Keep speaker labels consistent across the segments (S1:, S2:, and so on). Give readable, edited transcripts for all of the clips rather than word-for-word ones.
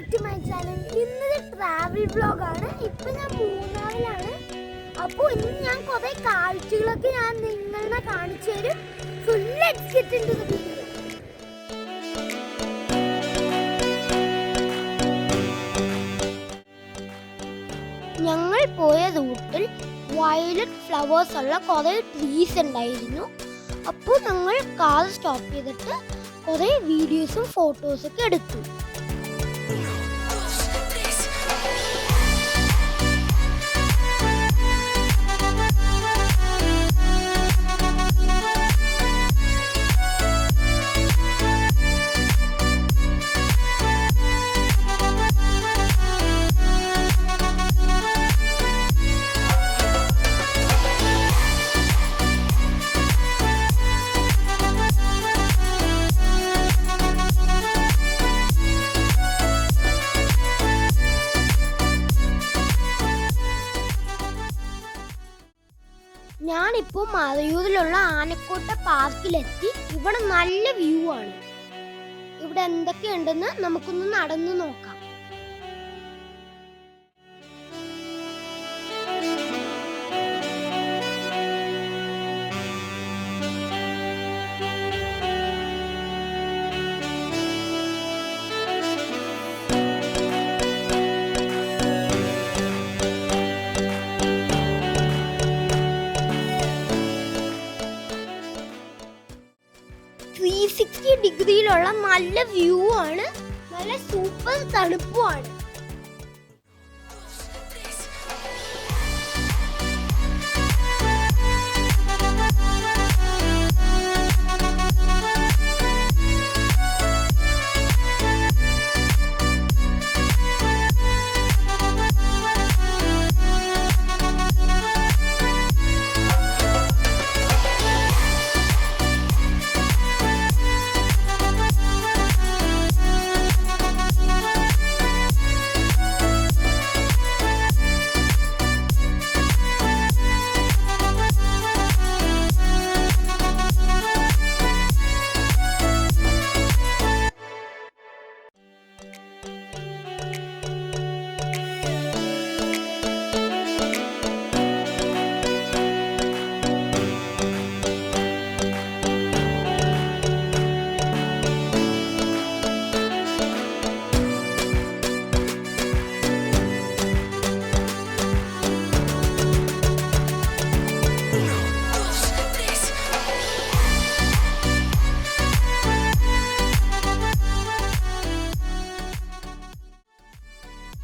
S1: back to my channel. ഇന്നൊരു travel വ്ലോഗാണ്. ഇപ്പോൾ ഞാൻ മൂന്നാറിലാണ്. അപ്പോൾ ഇന്ന് ഞാൻ കുറേ കാഴ്ചകളൊക്കെ ഞാൻ നിങ്ങളെ കാണിച്ചു തരും. ഫുൾ എക്സൈറ്റഡ് ഉണ്ട്. ഞങ്ങൾ പോയ റൂട്ടിൽ വയലറ്റ് ഫ്ലവേഴ്സ് ഉള്ള കുറേ ട്രീസ് ഉണ്ടായിരുന്നു. അപ്പോൾ ഞങ്ങൾ കാർ സ്റ്റോപ്പ് ചെയ്തിട്ട് കുറേ വീഡിയോസും ഫോട്ടോസൊക്കെ എടുത്തു. ഞാനിപ്പോൾ മറയൂരിലുള്ള ആനക്കോട്ട പാർക്കിലെത്തി. ഇവിടെ നല്ല വ്യൂ ആണ്. ഇവിടെ എന്തൊക്കെയുണ്ടെന്ന് നമുക്കൊന്ന് നടന്നു നോക്കാം. ഡിഗ്രിയിലുള്ള നല്ല വ്യൂ ആണ്. നല്ല സൂപ്പർ തണുപ്പുമാണ്.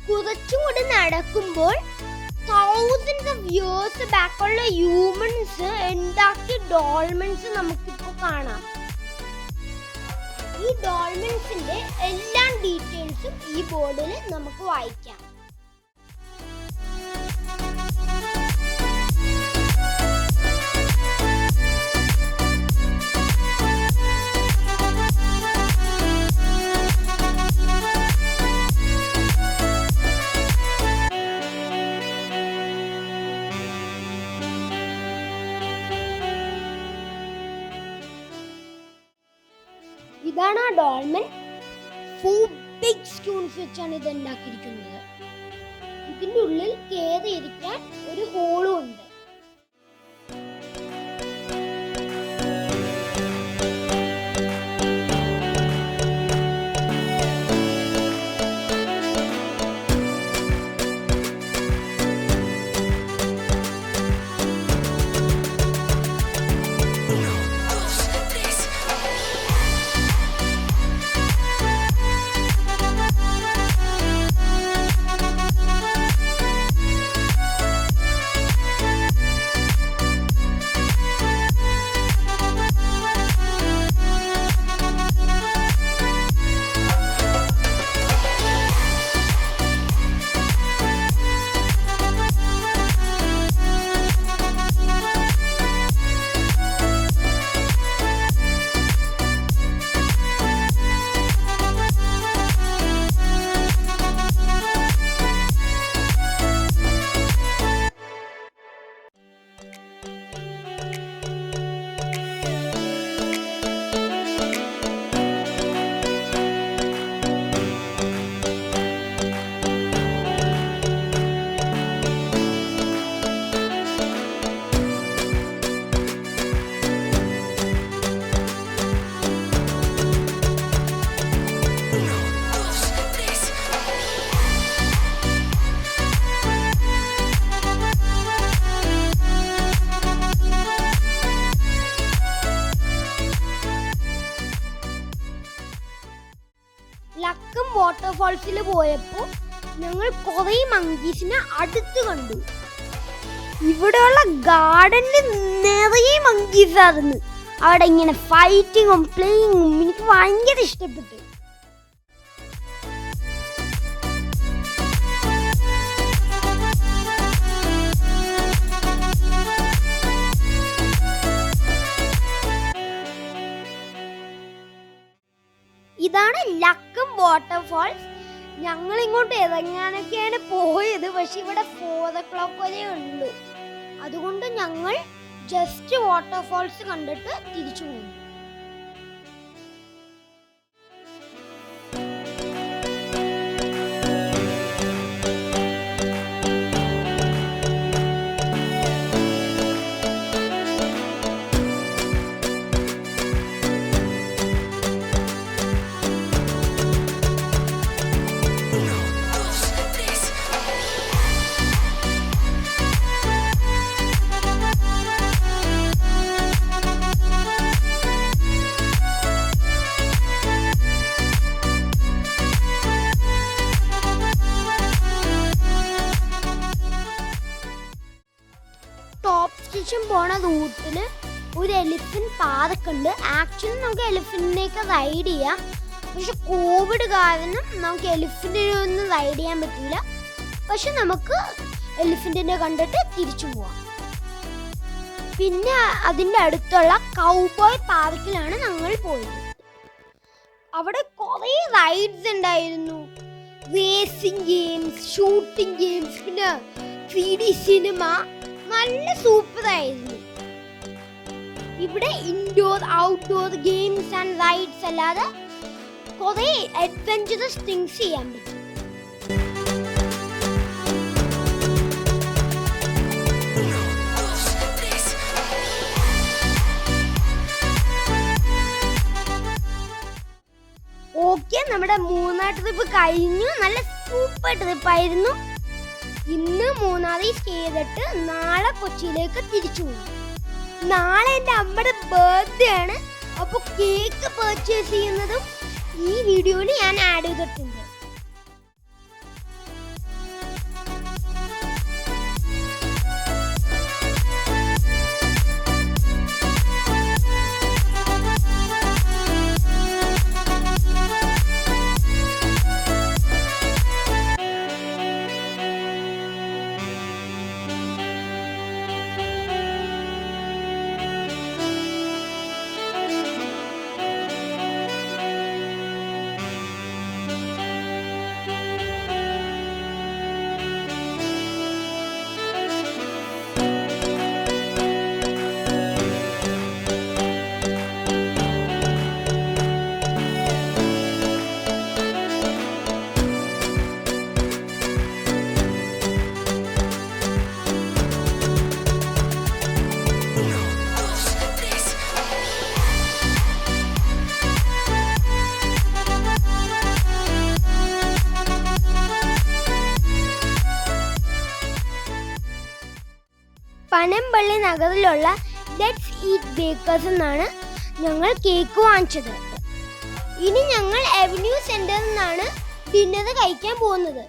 S1: കുറച്ചുകൂടി നടക്കുമ്പോൾ thousands of years ബാക്കുള്ള ഹ്യൂമൻസ് ഉണ്ടാക്കിയ ഡോൾമെൻസ് നമുക്കിപ്പോൾ കാണാം. ഈ ഡോൾമെൻസിന്റെ എല്ലാ ഡീറ്റെയിൽസും ഈ ബോർഡിൽ നമുക്ക് വായിക്കാം. ഇതാണ് ആ ഡോൾമെൻ. 4 ബിഗ് സ്റ്റോൺസ് വെച്ചാണ് ഇത് ഉണ്ടാക്കിയിരിക്കുന്നത്. ഇതിൻ്റെ ഉള്ളിൽ കയറിയിരിക്കാൻ ഒരു ഹോളും ഉണ്ട്. വാട്ടർഫാൾസിൽ പോയപ്പോൾ ഞങ്ങൾ കുറേ മങ്കീസിനെ അടുത്ത് കണ്ടു. ഇവിടെയുള്ള ഗാർഡനിൽ നിറയെ മങ്കീസ് ആയിരുന്നു. അവിടെ ഇങ്ങനെ ഫൈറ്റിങ്ങും പ്ലേയിങ്ങും എനിക്ക് ഭയങ്കര ഇഷ്ടപ്പെട്ടു. ഇതാണ് ലക്കം വാട്ടർഫാൾസ്. ഞങ്ങൾ ഇങ്ങോട്ട് ഇറങ്ങാനൊക്കെയാണ് പോയത്, പക്ഷെ ഇവിടെ 4 o'clock വരെ ഉള്ളൂ. അതുകൊണ്ട് ഞങ്ങൾ ജസ്റ്റ് വാട്ടർഫാൾസ് കണ്ടിട്ട് തിരിച്ചു പോകും. പോണ റൂട്ടിൽ ഒരു എലിഫന്റ് പാർക്ക് ഉണ്ട്. ആക്ച്വലി നമുക്ക് എലിഫന്റിനെയൊക്കെ റൈഡ് ചെയ്യാം, പക്ഷെ കോവിഡ് കാരണം നമുക്ക് എലിഫന്റിനെ ഒന്നും റൈഡ് ചെയ്യാൻ പറ്റില്ല. പക്ഷെ നമുക്ക് എലിഫന്റിനെ കണ്ടിട്ട് തിരിച്ചു പോവാം. പിന്നെ അതിൻ്റെ അടുത്തുള്ള കൗബോയ് പാർക്കിലാണ് ഞങ്ങൾ പോയത്. അവിടെ കുറേ റൈഡ്സ് ഉണ്ടായിരുന്നു, റേസിംഗ് ഗെയിംസ്, ഷൂട്ടിംഗ് ഗെയിംസ്, പിന്നെ 3D സിനിമ. നല്ല സൂപ്പർ ആയിരുന്നു. ഇവിടെ indoor outdoor games and rides അല്ലാതെ കുറേ അഡ്വഞ്ചറസ് തിങ്സ് ചെയ്യാൻ പറ്റും. ഓക്കെ, നമ്മുടെ മൂന്നാർ ട്രിപ്പ് കഴിഞ്ഞു. നല്ല സൂപ്പർ ട്രിപ്പായിരുന്നു. ഇന്ന് മൂന്നാറിൽ സ്റ്റേ ചെയ്തിട്ട് നാളെ കൊച്ചിയിലേക്ക് തിരിച്ചു പോകും. നാളെ എൻ്റെ അമ്മയുടെ ബർത്ത്ഡേ ആണ്. അപ്പോൾ കേക്ക് പർച്ചേസ് ചെയ്യുന്നതും ഈ വീഡിയോയിൽ ഞാൻ ആഡ് ചെയ്തിട്ടുണ്ട്. പനമ്പള്ളി നഗറിലുള്ള ലെറ്റ്സ് ഈറ്റ് ബേക്കേഴ്സ് എന്നാണ് ഞങ്ങൾ കേക്ക് വാങ്ങിച്ചത്. ഇനി ഞങ്ങൾ അവന്യൂ സെന്ററിൽ നിന്നാണ് ഡിന്നർ കഴിക്കാൻ പോകുന്നത്.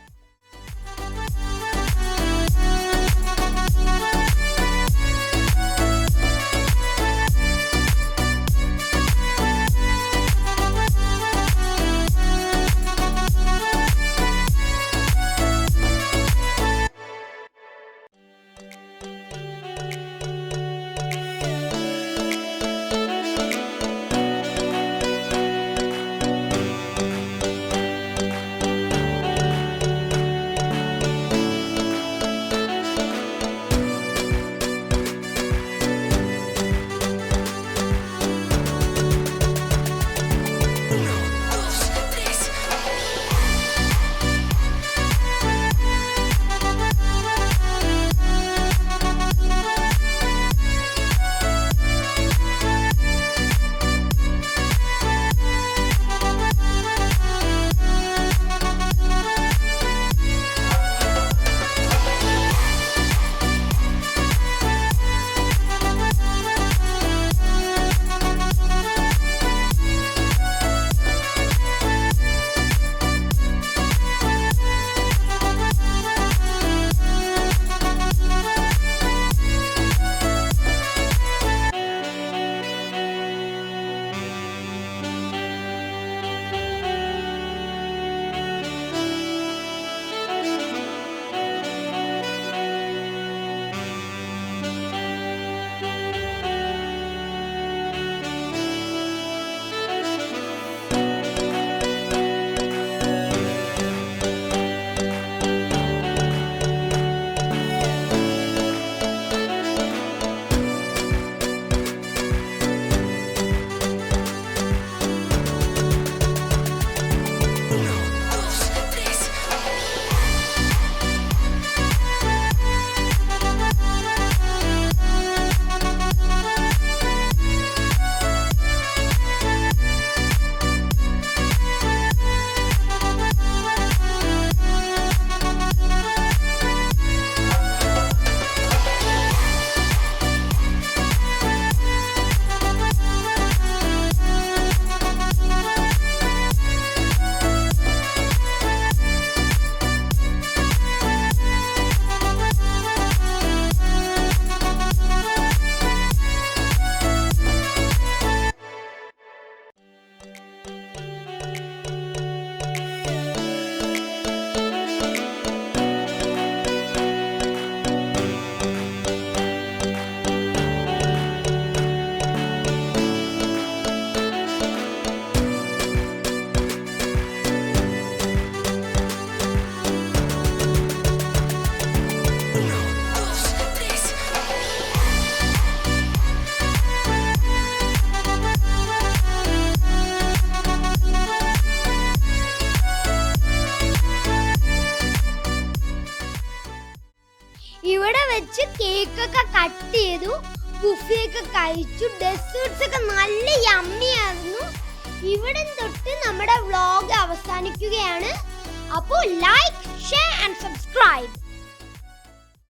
S1: കേക്കൊക്കെ കട്ട് ചെയ്തു, ബുഫയൊക്കെ കഴിച്ചു, ഡെസേർട്സ് ഒക്കെ നല്ല യമ്മി ആയിരുന്നു. ഇവിടെ തൊട്ട് നമ്മുടെ വ്ളോഗ് അവസാനിക്കുകയാണ്. അപ്പോൾ ലൈക്ക്, ഷെയർ ആൻഡ് സബ്സ്ക്രൈബ്.